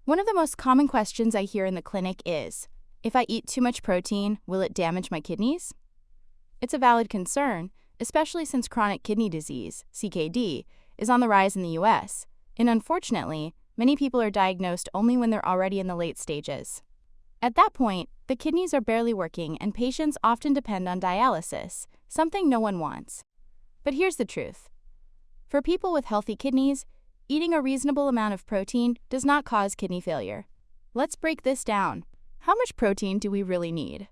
One of the most common questions I hear in the clinic is, if I eat too much protein, will it damage my kidneys? It's a valid concern, especially since chronic kidney disease, CKD, is on the rise in the US, and unfortunately, many people are diagnosed only when they're already in the late stages. At that point, the kidneys are barely working and patients often depend on dialysis, something no one wants. But here's the truth. For people with healthy kidneys, eating a reasonable amount of protein does not cause kidney failure. Let's break this down. How much protein do we really need?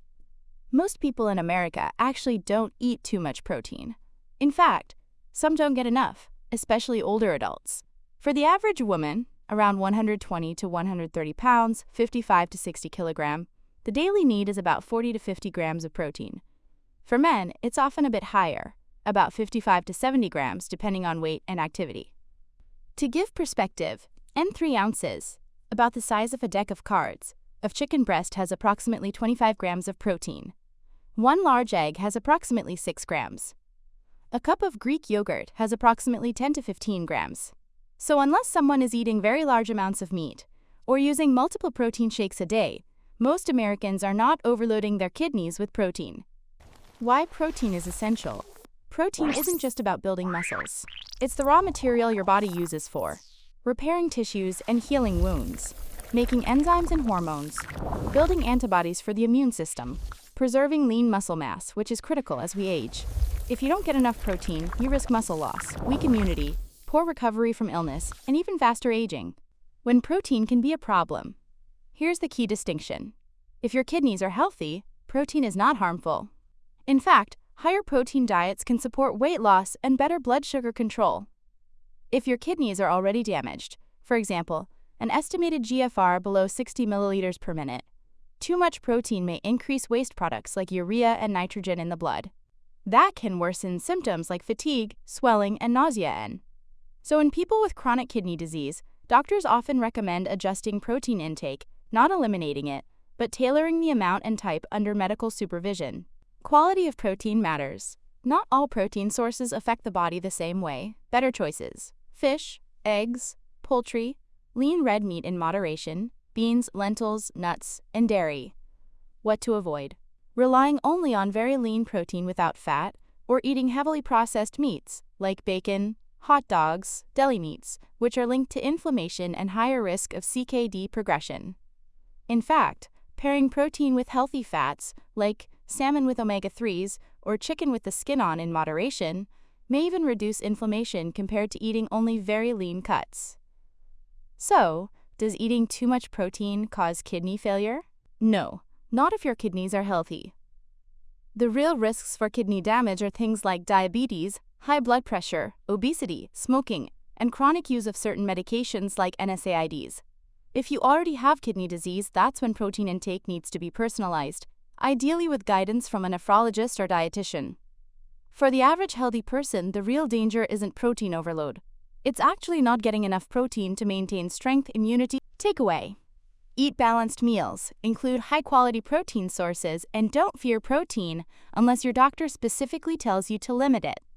Most people in America actually don't eat too much protein. In fact, some don't get enough, especially older adults. For the average woman, around 120 to 130 pounds, 55 to 60 kilogram, the daily need is about 40 to 50 grams of protein. For men, it's often a bit higher, about 55 to 70 grams depending on weight and activity. To give perspective, 3 ounces, about the size of a deck of cards, of chicken breast has approximately 25 grams of protein. 1 large egg has approximately 6 grams. A cup of Greek yogurt has approximately 10 to 15 grams. So unless someone is eating very large amounts of meat or using multiple protein shakes a day, most Americans are not overloading their kidneys with protein. Why protein is essential? Protein isn't just about building muscles. It's the raw material your body uses for repairing tissues and healing wounds, making enzymes and hormones, building antibodies for the immune system, preserving lean muscle mass, which is critical as we age. If you don't get enough protein, you risk muscle loss, weak immunity, poor recovery from illness, and even faster aging. When protein can be a problem. Here's the key distinction. If your kidneys are healthy, protein is not harmful. In fact, higher protein diets can support weight loss and better blood sugar control. If your kidneys are already damaged, for example, an estimated GFR below 60 milliliters per minute, too much protein may increase waste products like urea and nitrogen in the blood. That can worsen symptoms like fatigue, swelling, and nausea. So in people with chronic kidney disease, doctors often recommend adjusting protein intake, not eliminating it, but tailoring the amount and type under medical supervision. Quality of protein matters. Not all protein sources affect the body the same way. Better choices: fish, eggs, poultry, lean red meat in moderation, beans, lentils, nuts, and dairy. What to avoid? Relying only on very lean protein without fat, or eating heavily processed meats like bacon, hot dogs, deli meats, which are linked to inflammation and higher risk of CKD progression. In fact, pairing protein with healthy fats, like salmon with omega-3s or chicken with the skin on in moderation, may even reduce inflammation compared to eating only very lean cuts. So, does eating too much protein cause kidney failure? No, not if your kidneys are healthy. The real risks for kidney damage are things like diabetes, high blood pressure, obesity, smoking, and chronic use of certain medications like NSAIDs. If you already have kidney disease, that's when protein intake needs to be personalized, ideally with guidance from a nephrologist or dietitian. For the average healthy person, the real danger isn't protein overload. It's actually not getting enough protein to maintain strength, immunity. Takeaway: eat balanced meals, include high-quality protein sources, and don't fear protein unless your doctor specifically tells you to limit it.